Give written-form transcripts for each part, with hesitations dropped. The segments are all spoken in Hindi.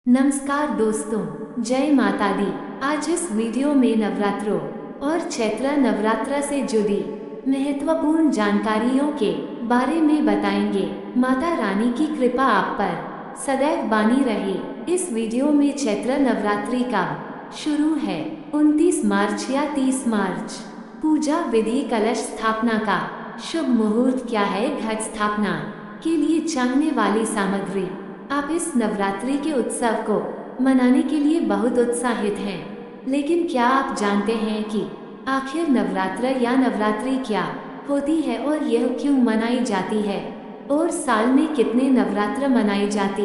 नमस्कार दोस्तों, जय माता दी। आज इस वीडियो में नवरात्रों और चैत्र नवरात्र से जुड़ी महत्वपूर्ण जानकारियों के बारे में बताएंगे। माता रानी की कृपा आप पर सदैव बनी रहे। इस वीडियो में चैत्र नवरात्रि का शुरू है 29 मार्च या 30 मार्च। पूजा विधि, कलश स्थापना का शुभ मुहूर्त क्या है, घट स्थापना के लिए चाहिए वाली सामग्री। आप इस नवरात्रि के उत्सव को मनाने के लिए बहुत उत्साहित हैं, लेकिन क्या आप जानते हैं कि आखिर नवरात्र या नवरात्रि क्या होती है और यह क्यों मनाई जाती है, और साल में कितने नवरात्र मनाई जाती।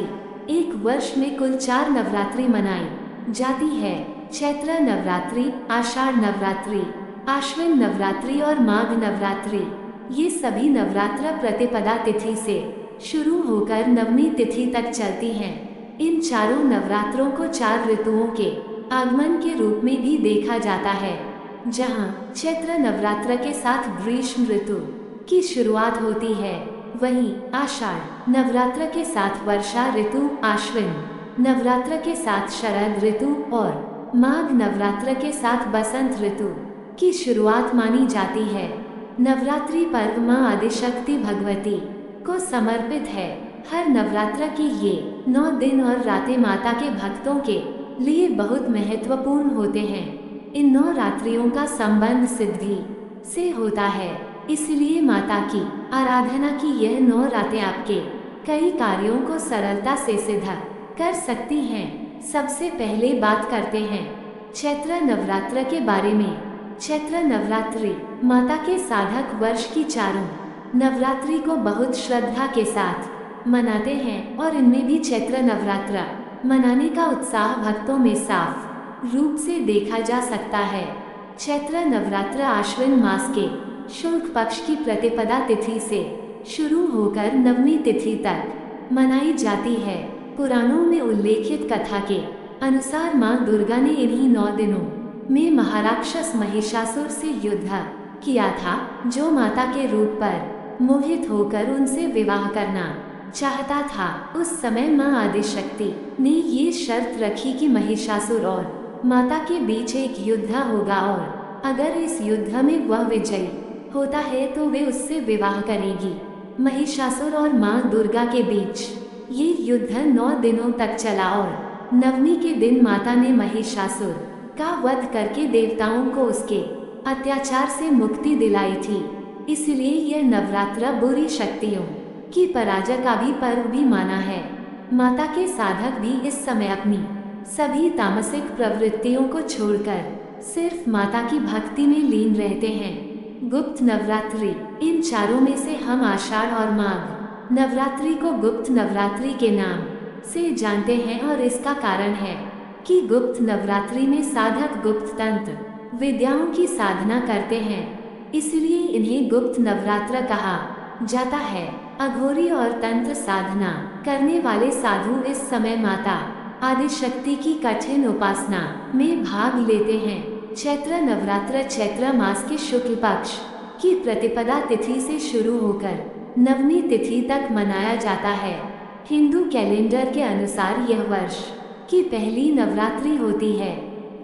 एक वर्ष में कुल 4 नवरात्रि मनाई जाती है। चैत्र नवरात्रि, आषाढ़ नवरात्रि, आश्विन नवरात्रि और माघ नवरात्रि। ये सभी नवरात्र प्रतिपदा तिथि से शुरू होकर नवमी तिथि तक चलती हैं। इन चारों नवरात्रों को 4 ऋतुओं के आगमन के रूप में भी देखा जाता है, जहां चैत्र नवरात्र के साथ ग्रीष्म ऋतु की शुरुआत होती है, वहीं आषाढ़ नवरात्र के साथ वर्षा ऋतु, आश्विन नवरात्र के साथ शरद ऋतु और माघ नवरात्र के साथ बसंत ऋतु की शुरुआत मानी जाती है। नवरात्रि पर्व मां आदिशक्ति भगवती को समर्पित है। हर नवरात्र की ये 9 दिन और रातें माता के भक्तों के लिए बहुत महत्वपूर्ण होते हैं। इन 9 रात्रियों का संबंध सिद्धि से होता है, इसलिए माता की आराधना की यह 9 रातें आपके कई कार्यों को सरलता से सिद्ध कर सकती हैं। सबसे पहले बात करते हैं चैत्र नवरात्र के बारे में। चैत्र नवरात्रि माता के साधक वर्ष की चारों नवरात्रि को बहुत श्रद्धा के साथ मनाते हैं, और इनमें भी चैत्र नवरात्र मनाने का उत्साह भक्तों में साफ रूप से देखा जा सकता है। चैत्र नवरात्र आश्विन मास के शुक्ल पक्ष की प्रतिपदा तिथि से शुरू होकर नवमी तिथि तक मनाई जाती है। पुराणों में उल्लेखित कथा के अनुसार मां दुर्गा ने इन्हीं 9 दिनों में महाराक्षस महिषासुर से युद्ध किया था, जो माता के रूप पर मोहित होकर उनसे विवाह करना चाहता था। उस समय मां आदिशक्ति ने ये शर्त रखी कि महिषासुर और माता के बीच एक युद्ध होगा, और अगर इस युद्ध में वह विजयी होता है तो वे उससे विवाह करेगी। महिषासुर और मां दुर्गा के बीच ये युद्ध 9 दिनों तक चला, और नवमी के दिन माता ने महिषासुर का वध करके देवताओं को उसके अत्याचार से मुक्ति दिलाई थी। इसलिए यह नवरात्र बुरी शक्तियों की पराजय का भी पर्व भी माना है। माता के साधक भी इस समय अपनी सभी तामसिक प्रवृत्तियों को छोड़कर सिर्फ माता की भक्ति में लीन रहते हैं। गुप्त नवरात्रि, इन चारों में से हम आषाढ़ और माघ नवरात्रि को गुप्त नवरात्रि के नाम से जानते हैं, और इसका कारण है कि गुप्त नवरात्रि में साधक गुप्त तंत्र विद्याओं की साधना करते हैं, इसलिए इन्हें गुप्त नवरात्र कहा जाता है। अघोरी और तंत्र साधना करने वाले साधु इस समय माता आदिशक्ति की कठिन उपासना में भाग लेते हैं। चैत्र नवरात्र चैत्र मास के शुक्ल पक्ष की प्रतिपदा तिथि से शुरू होकर नवमी तिथि तक मनाया जाता है। हिंदू कैलेंडर के अनुसार यह वर्ष की पहली नवरात्रि होती है।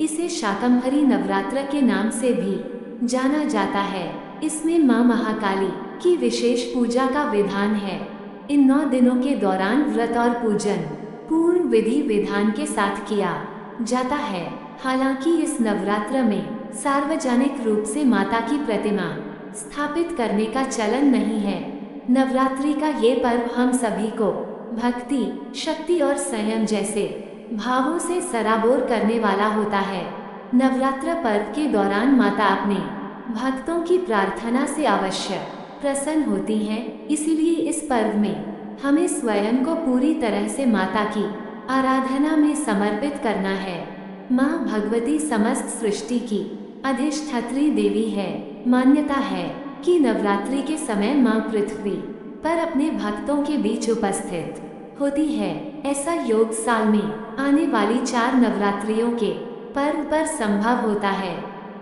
इसे शाकंभरी नवरात्र के नाम से भी जाना जाता है। इसमें मां महाकाली की विशेष पूजा का विधान है। इन 9 दिनों के दौरान व्रत और पूजन पूर्ण विधि विधान के साथ किया जाता है। हालांकि इस नवरात्र में सार्वजनिक रूप से माता की प्रतिमा स्थापित करने का चलन नहीं है। नवरात्रि का ये पर्व हम सभी को भक्ति, शक्ति और संयम जैसे भावों से सराबोर करने वाला होता है। नवरात्र पर्व के दौरान माता अपने भक्तों की प्रार्थना से अवश्य प्रसन्न होती हैं, इसीलिए इस पर्व में हमें स्वयं को पूरी तरह से माता की आराधना में समर्पित करना है। मां भगवती समस्त सृष्टि की अधिष्ठात्री देवी है। मान्यता है कि नवरात्रि के समय मां पृथ्वी पर अपने भक्तों के बीच उपस्थित होती है। ऐसा योग साल में आने वाली 4 नवरात्रियों के पर्व पर संभव होता है।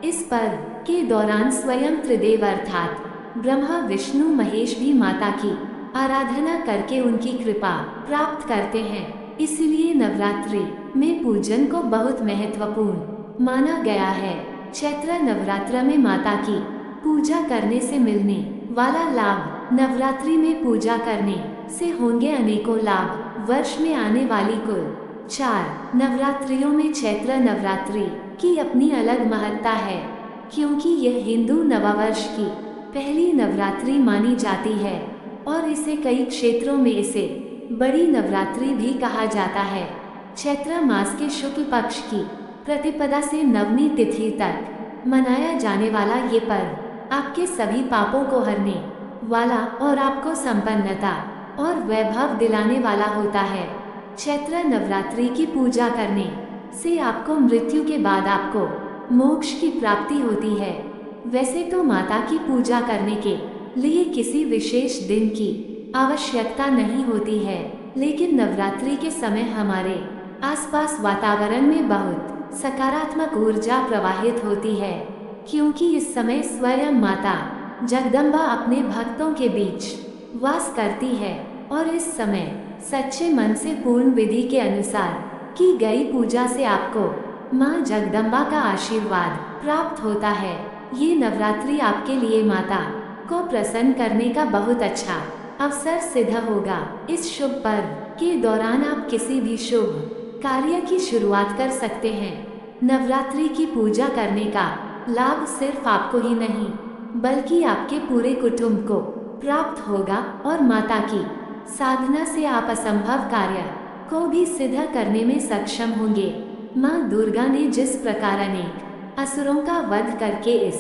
इस पर्व के दौरान स्वयं त्रिदेव अर्थात ब्रह्मा, विष्णु, महेश भी माता की आराधना करके उनकी कृपा प्राप्त करते हैं। इसलिए नवरात्रि में पूजन को बहुत महत्वपूर्ण माना गया है। चैत्र नवरात्र में माता की पूजा करने से मिलने वाला लाभ। नवरात्रि में पूजा करने से होंगे अनेकों लाभ। वर्ष में आने वाली कुल 4 नवरात्रियों में चैत्र नवरात्रि की अपनी अलग महत्ता है, क्योंकि यह हिंदू नववर्ष की पहली नवरात्रि मानी जाती है और इसे कई क्षेत्रों में इसे बड़ी नवरात्रि भी कहा जाता है। चैत्र मास के शुक्ल पक्ष की प्रतिपदा से नवमी तिथि तक मनाया जाने वाला ये पर्व आपके सभी पापों को हरने वाला और आपको संपन्नता और वैभव दिलाने वाला होता है। चैत्र नवरात्रि की पूजा करने से आपको मृत्यु के बाद आपको मोक्ष की प्राप्ति होती है। वैसे तो माता की पूजा करने के लिए किसी विशेष दिन की आवश्यकता नहीं होती है, लेकिन नवरात्रि के समय हमारे आसपास वातावरण में बहुत सकारात्मक ऊर्जा प्रवाहित होती है, क्योंकि इस समय स्वयं माता जगदम्बा अपने भक्तों के बीच वास करती है और इस समय सच्चे मन से पूर्ण विधि के अनुसार की गई पूजा से आपको माँ जगदम्बा का आशीर्वाद प्राप्त होता है। ये नवरात्रि आपके लिए माता को प्रसन्न करने का बहुत अच्छा अवसर सिद्ध होगा। इस शुभ पर्व के दौरान आप किसी भी शुभ कार्य की शुरुआत कर सकते हैं। नवरात्रि की पूजा करने का लाभ सिर्फ आपको ही नहीं, बल्कि आपके पूरे कुटुंब को प्राप्त होगा और माता की साधना से आप असंभव कार्य को भी सिद्ध करने में सक्षम होंगे। माँ दुर्गा ने जिस प्रकार अनेक असुरों का वध करके इस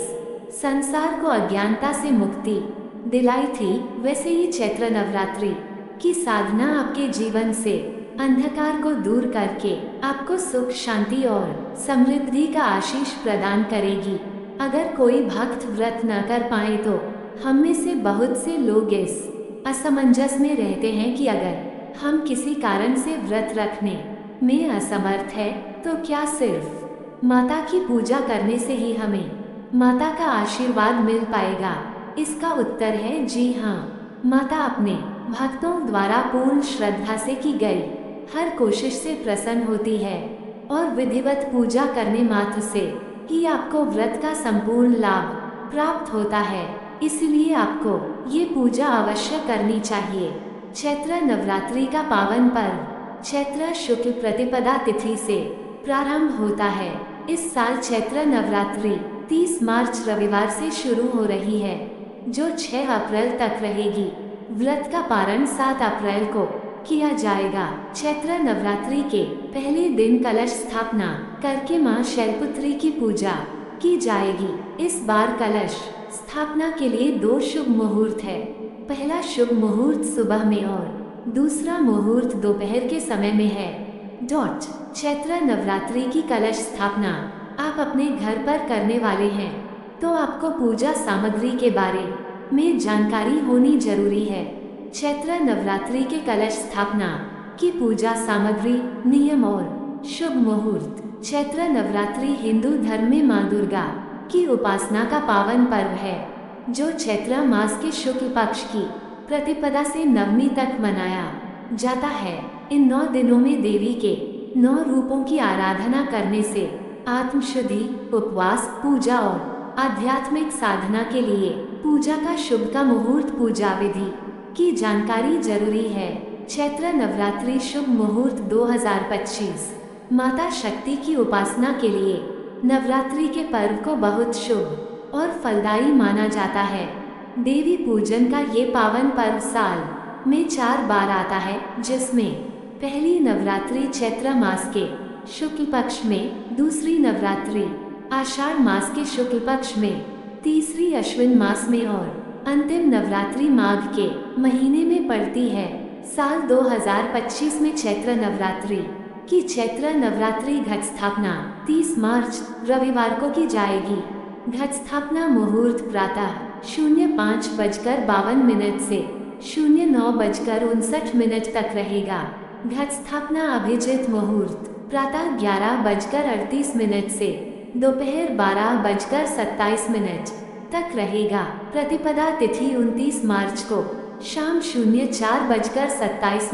संसार को अज्ञानता से मुक्ति दिलाई थी, वैसे ही चैत्र नवरात्रि की साधना आपके जीवन से अंधकार को दूर करके आपको सुख, शांति और समृद्धि का आशीष प्रदान करेगी। अगर कोई भक्त व्रत न कर पाए तो हम में से बहुत से लोग इस असमंजस में रहते हैं कि अगर हम किसी कारण से व्रत रखने में असमर्थ है तो क्या सिर्फ माता की पूजा करने से ही हमें माता का आशीर्वाद मिल पाएगा? इसका उत्तर है जी हाँ। माता अपने भक्तों द्वारा पूर्ण श्रद्धा से की गई हर कोशिश से प्रसन्न होती है और विधिवत पूजा करने मात्र से ही आपको व्रत का संपूर्ण लाभ प्राप्त होता है। इसलिए आपको ये पूजा अवश्य करनी चाहिए। चैत्र नवरात्रि का पावन पर्व चैत्र शुक्ल प्रतिपदा तिथि से प्रारंभ होता है। इस साल चैत्र नवरात्रि 30 मार्च रविवार से शुरू हो रही है, जो 6 अप्रैल तक रहेगी। व्रत का पारण 7 अप्रैल को किया जाएगा। चैत्र नवरात्रि के पहले दिन कलश स्थापना करके मां शैलपुत्री की पूजा की जाएगी। इस बार कलश स्थापना के लिए 2 शुभ मुहूर्त है। पहला शुभ मुहूर्त सुबह में और दूसरा मुहूर्त दोपहर के समय में है। चैत्र नवरात्रि की कलश स्थापना आप अपने घर पर करने वाले हैं तो आपको पूजा सामग्री के बारे में जानकारी होनी जरूरी है। चैत्र नवरात्रि के कलश स्थापना की पूजा सामग्री, नियम और शुभ मुहूर्त। चैत्र नवरात्रि हिंदू धर्म में मां दुर्गा की उपासना का पावन पर्व है, जो चैत्र मास के शुक्ल पक्ष की प्रतिपदा से नवमी तक मनाया जाता है। इन 9 दिनों में देवी के 9 रूपों की आराधना करने से आत्मशुद्धि, उपवास, पूजा और आध्यात्मिक साधना के लिए पूजा का शुभ का मुहूर्त पूजा विधि की जानकारी जरूरी है। चैत्र नवरात्रि शुभ मुहूर्त 2025 माता शक्ति की उपासना के लिए नवरात्रि के पर्व को बहुत शुभ और फलदायी माना जाता है। देवी पूजन का ये पावन पर्व साल में 4 बार आता है, जिसमें पहली नवरात्रि चैत्र मास के शुक्ल पक्ष में, दूसरी नवरात्रि आषाढ़ मास के शुक्ल पक्ष में, तीसरी अश्विन मास में और अंतिम नवरात्रि माघ के महीने में पड़ती है। साल 2025 में चैत्र नवरात्रि की चैत्र नवरात्रि घट स्थापना 30 मार्च रविवार को की जाएगी। घट स्थापना मुहूर्त प्रातः 05:52 से 09:59 तक रहेगा। घट स्थापना अभिजित मुहूर्त प्रातः 11:38 से दोपहर 12:27 तक रहेगा। प्रतिपदा तिथि 29 मार्च को शाम 04:27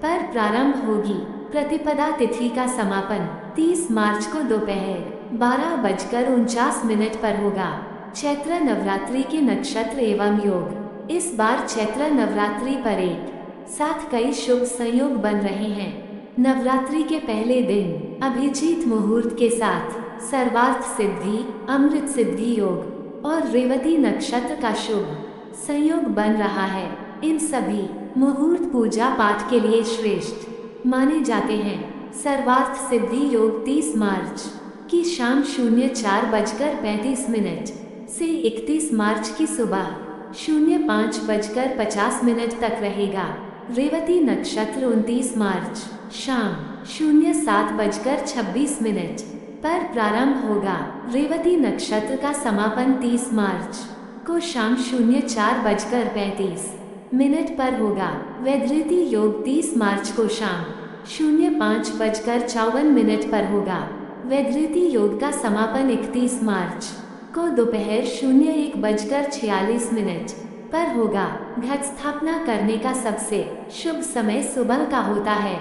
पर प्रारंभ होगी। प्रतिपदा तिथि का समापन 30 मार्च को दोपहर 12:49 पर होगा। चैत्र नवरात्रि के नक्षत्र एवं योग। इस बार चैत्र नवरात्रि पर एक साथ कई शुभ संयोग बन रहे हैं। नवरात्रि के पहले दिन अभिजीत मुहूर्त के साथ सर्वार्थ सिद्धि, अमृत सिद्धि योग और रेवती नक्षत्र का शुभ संयोग बन रहा है। इन सभी मुहूर्त पूजा पाठ के लिए श्रेष्ठ माने जाते हैं। सर्वार्थ सिद्धि योग 30 मार्च की शाम 04:35 से 31 मार्च की सुबह 05:50 तक रहेगा। रेवती नक्षत्र 29 मार्च शाम 07:26 पर प्रारंभ होगा। रेवती नक्षत्र का समापन 30 मार्च को शाम 04:35 पर होगा। वैधृति योग 30 मार्च को शाम 05:54 पर होगा। वैधृति योग का समापन 31 मार्च को दोपहर 01:46 पर होगा। घट स्थापना करने का सबसे शुभ समय सुबह का होता है,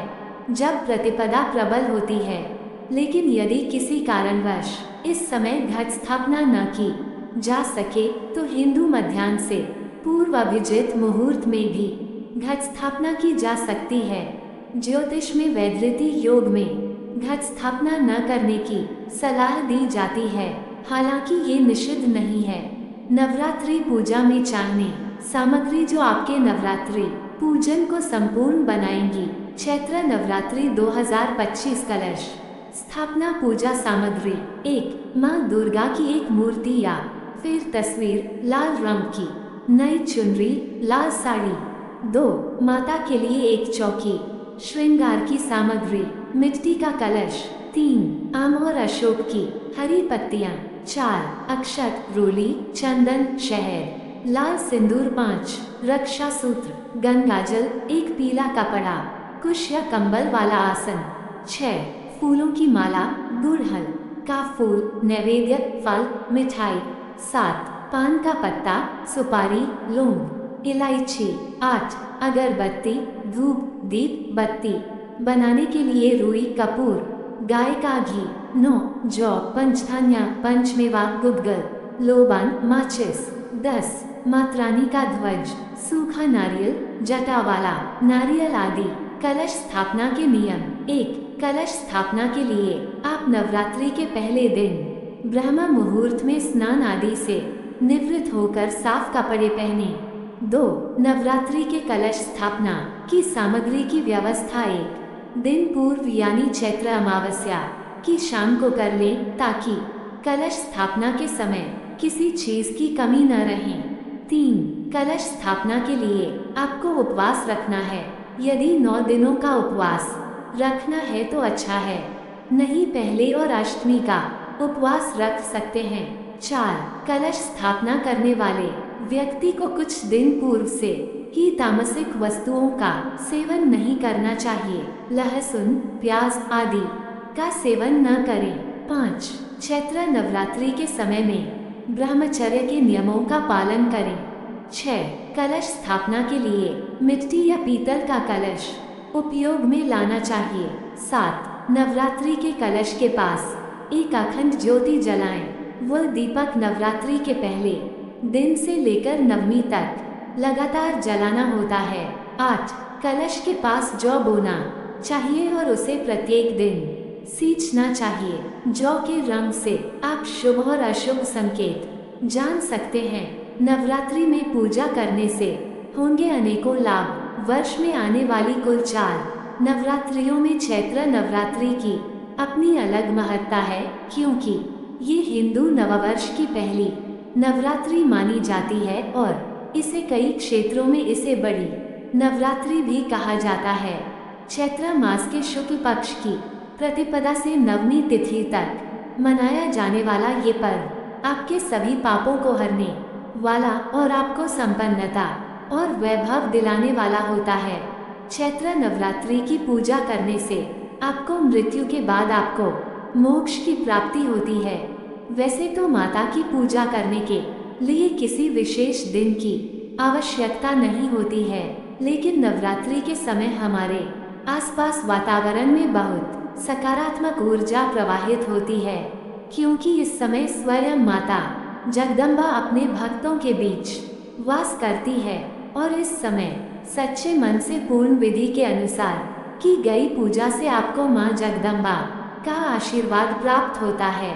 जब प्रतिपदा प्रबल होती है। लेकिन यदि किसी कारणवश इस समय घट स्थापना न की जा सके तो हिंदू मध्याह्न से पूर्व अभिजित मुहूर्त में भी घट स्थापना की जा सकती है। ज्योतिष में वैधृति योग में घट स्थापना न करने की सलाह दी जाती है, हालांकि ये निषिद्ध नहीं है। नवरात्रि पूजा में चाहिए सामग्री जो आपके नवरात्रि पूजन को संपूर्ण बनाएंगी। चैत्र नवरात्रि 2025 कलश स्थापना पूजा सामग्री 1 माँ दुर्गा की एक मूर्ति या फिर तस्वीर लाल रंग की, नई चुनरी, लाल साड़ी। 2 माता के लिए एक चौकी, श्रृंगार की सामग्री, मिट्टी का कलश। 3 आम और अशोक की हरी पत्तियां। 4 अक्षत, रोली, चंदन, शहद, लाल सिंदूर। 5 रक्षा सूत्र, गंगाजल, एक पीला कपड़ा, कुश या कंबल वाला आसन। 6 फूलों की माला, गुड़हल का फूल, नैवेद्य, फल, मिठाई। 7 पान का पत्ता, सुपारी, लौंग, इलायची। 8 अगरबत्ती, धूप, दीप, बत्ती बनाने के लिए रुई, कपूर, गाय का घी। 9 जौ, पंचधान्य, पंचमेवा, गुदगल, लोबान, माचिस। 10 माता रानी का ध्वज, सूखा नारियल, जटावाला नारियल आदि। कलश स्थापना के नियम। 1 कलश स्थापना के लिए आप नवरात्रि के पहले दिन ब्रह्म मुहूर्त में स्नान आदि से निवृत्त होकर साफ कपड़े पहने। 2 नवरात्रि के कलश स्थापना की सामग्री की व्यवस्था 1 दिन पूर्व यानी चैत्र अमावस्या की शाम को कर लें, ताकि कलश स्थापना के समय किसी चीज की कमी न रहे। 3 कलश स्थापना के लिए आपको उपवास रखना है। यदि 9 दिनों का उपवास रखना है तो अच्छा है, नहीं पहले और अष्टमी का उपवास रख सकते हैं। 4 कलश स्थापना करने वाले व्यक्ति को कुछ दिन पूर्व से ही तामसिक वस्तुओं का सेवन नहीं करना चाहिए। लहसुन, प्याज आदि का सेवन न करें। 5 चैत्र नवरात्रि के समय में ब्रह्मचर्य के नियमों का पालन करें। 6 कलश स्थापना के लिए मिट्टी या पीतल का कलश उपयोग में लाना चाहिए। 7 नवरात्रि के कलश के पास एक अखंड ज्योति जलाएं। वह दीपक नवरात्रि के पहले दिन से लेकर नवमी तक लगातार जलाना होता है। 8 कलश के पास जौ बोना चाहिए और उसे प्रत्येक दिन सींचना चाहिए। जौ के रंग से आप शुभ और अशुभ संकेत जान सकते हैं। नवरात्रि में पूजा करने से होंगे अनेकों लाभ। वर्ष में आने वाली कुल 4 नवरात्रियों में चैत्र नवरात्रि की अपनी अलग महत्ता है, क्योंकि ये हिंदू नववर्ष की पहली नवरात्रि मानी जाती है और इसे कई क्षेत्रों में इसे बड़ी नवरात्रि भी कहा जाता है। चैत्र मास के शुक्ल पक्ष की प्रतिपदा से नवमी तिथि तक मनाया जाने वाला ये पर्व आपके सभी पापों को हरने वाला और आपको संपन्नता और वैभव दिलाने वाला होता है। चैत्र नवरात्रि की पूजा करने से आपको मृत्यु के बाद आपको मोक्ष की प्राप्ति होती है। वैसे तो माता की पूजा करने के लिए किसी विशेष दिन की आवश्यकता नहीं होती है, लेकिन नवरात्रि के समय हमारे आसपास वातावरण में बहुत सकारात्मक ऊर्जा प्रवाहित होती है, क्योंकि इस समय स्वयं माता जगदम्बा अपने भक्तों के बीच वास करती है और इस समय सच्चे मन से पूर्ण विधि के अनुसार की गई पूजा से आपको मां जगदम्बा का आशीर्वाद प्राप्त होता है।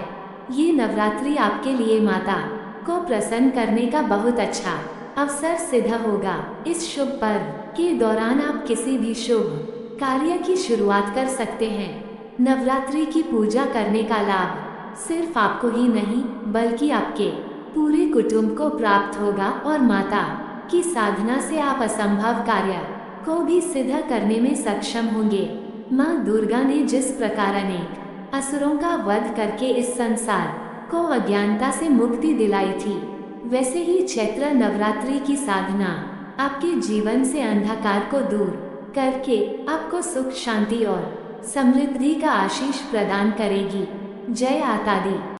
ये नवरात्रि आपके लिए माता को प्रसन्न करने का बहुत अच्छा अवसर सिद्ध होगा। इस शुभ पर्व के दौरान आप किसी भी शुभ कार्य की शुरुआत कर सकते हैं। नवरात्रि की पूजा करने का लाभ सिर्फ आपको ही नहीं बल्कि आपके पूरे कुटुंब को प्राप्त होगा और माता की साधना से आप असंभव कार्य को भी सिद्ध करने में सक्षम होंगे। माँ दुर्गा ने जिस प्रकार अनेक असुरों का वध करके इस संसार को अज्ञानता से मुक्ति दिलाई थी, वैसे ही चैत्र नवरात्रि की साधना आपके जीवन से अंधकार को दूर करके आपको सुख शांति और समृद्धि का आशीष प्रदान करेगी। जय माता दी।